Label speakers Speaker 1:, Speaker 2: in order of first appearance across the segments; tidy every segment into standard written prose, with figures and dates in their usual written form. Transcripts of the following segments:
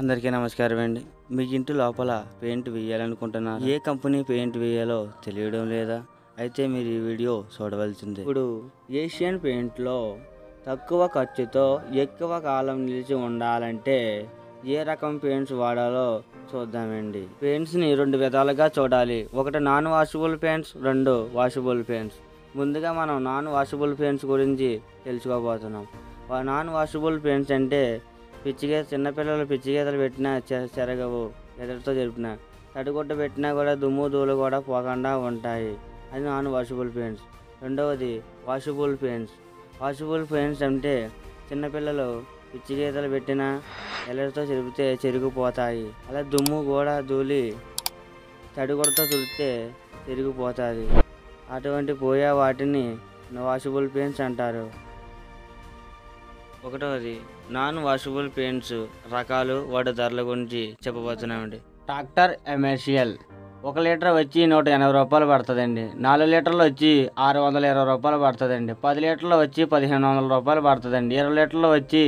Speaker 1: అందరికీ నమస్కారం అండి. మీ ఇంటి లోపల పెయింట్ వేయాలనుకుంటున్నారు, ఏ కంపెనీ పెయింట్ వేయాలో తెలియడం లేదా? అయితే మీరు ఈ వీడియో చూడవలసిందే. ఇప్పుడు ఏషియన్ పెయింట్లో తక్కువ ఖర్చుతో ఎక్కువ కాలం నిలిచి ఉండాలంటే ఏ రకం పెయింట్స్ వాడాలో చూద్దామండి. పెయింట్స్ని రెండు విధాలుగా చూడాలి. ఒకటి నాన్ వాషబుల్ పెయింట్స్, రెండు వాషబుల్ పెయింట్స్. ముందుగా మనం నాన్ వాషబుల్ పెయింట్స్ గురించి తెలుసుకోబోతున్నాం. నాన్ వాషబుల్ పెయింట్స్ అంటే చిన్నపిల్లలు పిచ్చిగీతలు పెట్టినా చెరగవు, ఎదటితో జరిపిన తడిగుడ్డ పెట్టినా కూడా దుమ్ము ధూళి కూడా పోకుండా ఉంటాయి. అది నాన్ వాషబుల్ పెయింట్స్. రెండవది వాషబుల్ పెయింట్స్. వాషబుల్ పెయింట్స్ అంటే చిన్నపిల్లలు పిచ్చిగీతలు పెట్టినా ఎదటితో చెరిపితే చెరిగిపోతాయి. అలా దుమ్ము కూడా ధూళి తడిగుడ్డతో తుడితే చెరిగిపోతుంది. అటువంటి పోయే వాటిని వాషబుల్ పెయింట్స్ అంటారు. ఒకటవది నాన్ వాషబుల్ పెయింట్స్ రకాలు, వాటి ధరల గురించి చెప్పబోతున్నామండి. డాక్టర్ ఎమర్షియల్ 1 లీటర్ వచ్చి 180 రూపాయలు పడుతుందండి. 4 లీటర్లు వచ్చి 620 రూపాయలు పడుతుందండి. 10 లీటర్లు వచ్చి 1500 రూపాయలు పడుతుందండి. 20 లీటర్లు వచ్చి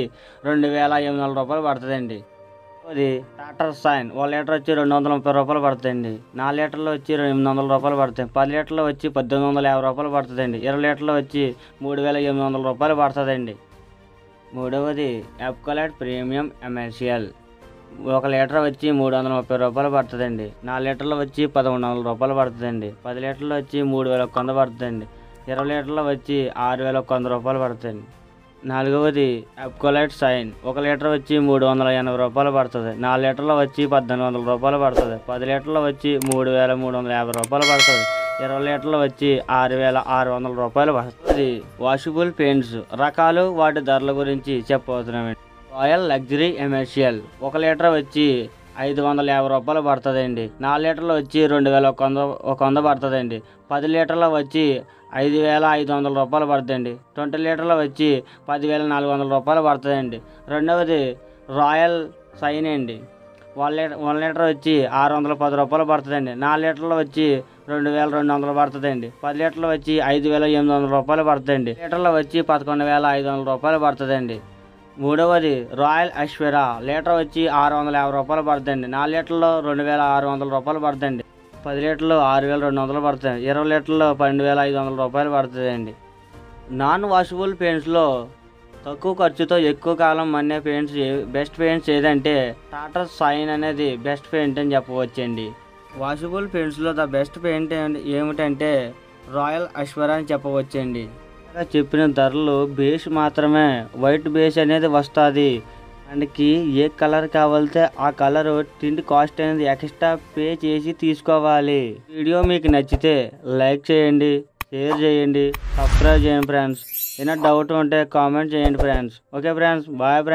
Speaker 1: 2800 రూపాయలు పడుతుందండి. అది టాటర్ షైన్ 1 లీటర్ వచ్చి 230 రూపాయలు పడుతుందండి. 4 లీటర్లు వచ్చి 800 రూపాయలు పడుతాయి. 10 లీటర్లు వచ్చి 1850 రూపాయలు పడుతుందండి. 20 లీటర్లు వచ్చి 3800 రూపాయలు పడుతుందండి. మూడవది ఎప్కోలైట్ ప్రీమియం ఎమర్షియల్ 1 లీటర్ వచ్చి 330 రూపాయలు పడుతుందండి. 4 లీటర్లు వచ్చి 1100 రూపాయలు పడుతుందండి. 10 లీటర్లు వచ్చి 3100 పడుతుందండి. 20 లీటర్లు వచ్చి 6100 రూపాయలు పడుతుందండి. నాలుగవది ఎప్కోలైట్ షైన్ 1 లీటర్ వచ్చి 380 రూపాయలు పడుతుంది. 4 లీటర్లు వచ్చి 1800 రూపాయలు పడుతుంది. 10 లీటర్లు వచ్చి 3350 రూపాయలు పడుతుంది. 20 లీటర్లు వచ్చి 6600 రూపాయలు పడుతుంది. వాషబుల్ పెయింట్స్ రకాలు, వాటి ధరల గురించి చెప్పబోతున్నామండి. రాయల్ లగ్జరీ ఎమర్షియల్ 1 లీటర్ వచ్చి 550 రూపాయలు పడుతుందండి. 4 లీటర్లు వచ్చి 2100 పడుతుందండి. 10 లీటర్లు వచ్చి 5500 రూపాయలు పడుతుందండి. 20 లీటర్లు వచ్చి 10400 రూపాయలు పడుతుందండి. రెండవది రాయల్ షైన్ అండి. 1 లీటర్ వచ్చి 610 రూపాయలు పడుతుందండి. 4 లీటర్లు వచ్చి 2200 పడుతుందండి. 10 లీటర్లు వచ్చి 5800 రూపాయలు పడుతుందండి. లీటర్లు వచ్చి 11500 రూపాయలు పడుతుందండి. మూడవది రాయల్ ఐశ్వర్య లీటర్ వచ్చి 650 రూపాయలు పడుతుందండి. 4 లీటర్లు 2600 రూపాయలు పడుతుందండి. 10 లీటర్లు 6200 పడుతుంది. 20 లీటర్లు 12500 రూపాయలు పడుతుందండి. నాన్ వాషబుల్ పెయింట్స్లో తక్కువ ఖర్చుతో ఎక్కువ కాలం మన్నే పెయింట్స్ బెస్ట్ పెయింట్స్ ఏదంటే టాటర్ షైన్ అనేది బెస్ట్ పెయింట్ అని చెప్పవచ్చండి. వాషబుల్ పెయింట్స్లో ద బెస్ట్ పెయింట్ ఏమిటంటే రాయల్ ఐశ్వర్య అని చెప్పవచ్చండి. చెప్పిన ధరలు బేస్ మాత్రమే, వైట్ బేస్ అనేది వస్తుంది. దానికి ఏ కలర్ కావాలితే ఆ కలర్ టింట్ కాస్ట్ అనేది ఎక్స్ట్రా పే చేసి తీసుకోవాలి. వీడియో మీకు నచ్చితే లైక్ చేయండి, షేర్ చేయండి, సబ్స్క్రైబ్ చేయండి ఫ్రెండ్స్. ఏమైనా డౌట్ ఉంటే కామెంట్ చేయండి friends. Okay friends, bye friends.